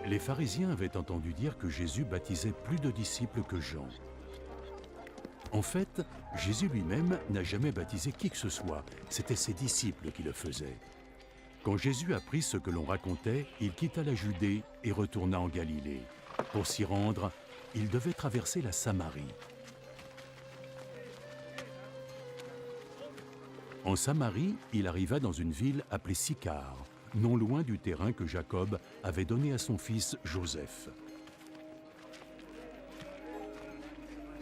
Les pharisiens avaient entendu dire que Jésus baptisait plus de disciples que Jean. En fait, Jésus lui-même n'a jamais baptisé qui que ce soit, c'était ses disciples qui le faisaient. Quand Jésus apprit ce que l'on racontait, il quitta la Judée et retourna en Galilée. Pour s'y rendre, il devait traverser la Samarie. En Samarie, il arriva dans une ville appelée Sychar, non loin du terrain que Jacob avait donné à son fils Joseph.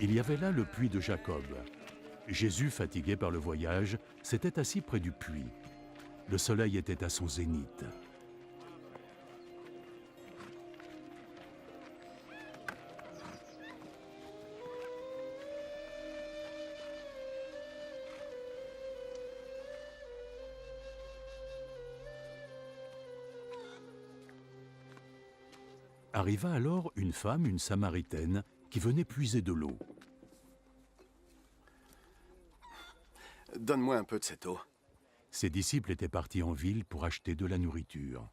Il y avait là le puits de Jacob. Jésus, fatigué par le voyage, s'était assis près du puits. Le soleil était à son zénith. Arriva alors une femme, une Samaritaine, qui venait puiser de l'eau. Donne-moi un peu de cette eau. Ses disciples étaient partis en ville pour acheter de la nourriture.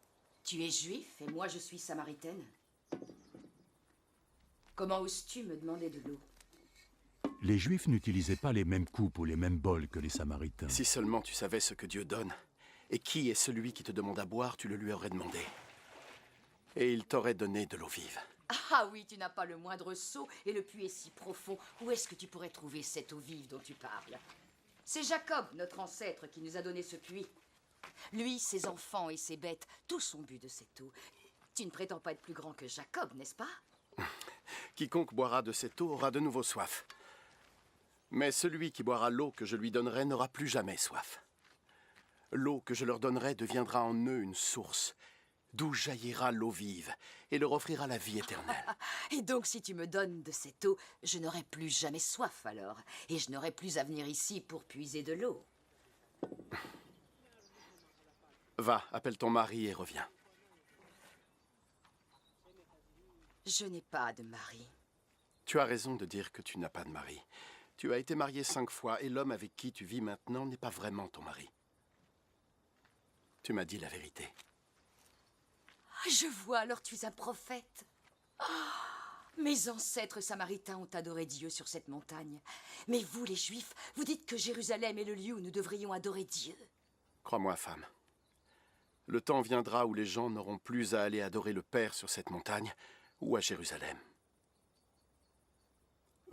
Tu es juif et moi je suis samaritaine. Comment oses-tu me demander de l'eau? Les Juifs n'utilisaient pas les mêmes coupes ou les mêmes bols que les Samaritains. Si seulement tu savais ce que Dieu donne, et qui est celui qui te demande à boire, tu le lui aurais demandé. Et il t'aurait donné de l'eau vive. Ah oui, tu n'as pas le moindre seau et le puits est si profond. Où est-ce que tu pourrais trouver cette eau vive dont tu parles? C'est Jacob, notre ancêtre, qui nous a donné ce puits. Lui, ses enfants et ses bêtes, tous ont bu de cette eau. Tu ne prétends pas être plus grand que Jacob, n'est-ce pas? Quiconque boira de cette eau aura de nouveau soif. Mais celui qui boira l'eau que je lui donnerai n'aura plus jamais soif. L'eau que je leur donnerai deviendra en eux une source, d'où jaillira l'eau vive, et leur offrira la vie éternelle. Et donc, si tu me donnes de cette eau, je n'aurai plus jamais soif alors, et je n'aurai plus à venir ici pour puiser de l'eau. Va, appelle ton mari et reviens. Je n'ai pas de mari. Tu as raison de dire que tu n'as pas de mari. Tu as été marié 5 fois, et l'homme avec qui tu vis maintenant n'est pas vraiment ton mari. Tu m'as dit la vérité. Je vois, alors tu es un prophète. Mes ancêtres samaritains ont adoré Dieu sur cette montagne. Mais vous, les Juifs, vous dites que Jérusalem est le lieu où nous devrions adorer Dieu. Crois-moi, femme. Le temps viendra où les gens n'auront plus à aller adorer le Père sur cette montagne ou à Jérusalem.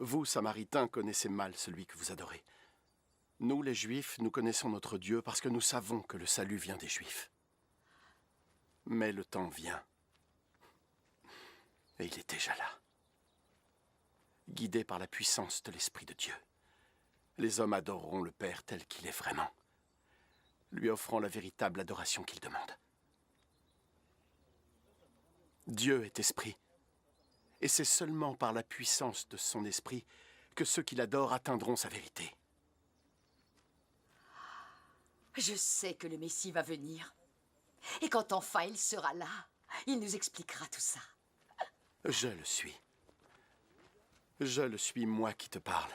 Vous, Samaritains, connaissez mal celui que vous adorez. Nous, les Juifs, nous connaissons notre Dieu parce que nous savons que le salut vient des Juifs. Mais le temps vient. Et il est déjà là. Guidé par la puissance de l'Esprit de Dieu, les hommes adoreront le Père tel qu'il est vraiment, lui offrant la véritable adoration qu'il demande. Dieu est esprit, et c'est seulement par la puissance de son esprit que ceux qui l'adorent atteindront sa vérité. Je sais que le Messie va venir. Et quand enfin il sera là, il nous expliquera tout ça. Je le suis. Je le suis, moi qui te parle.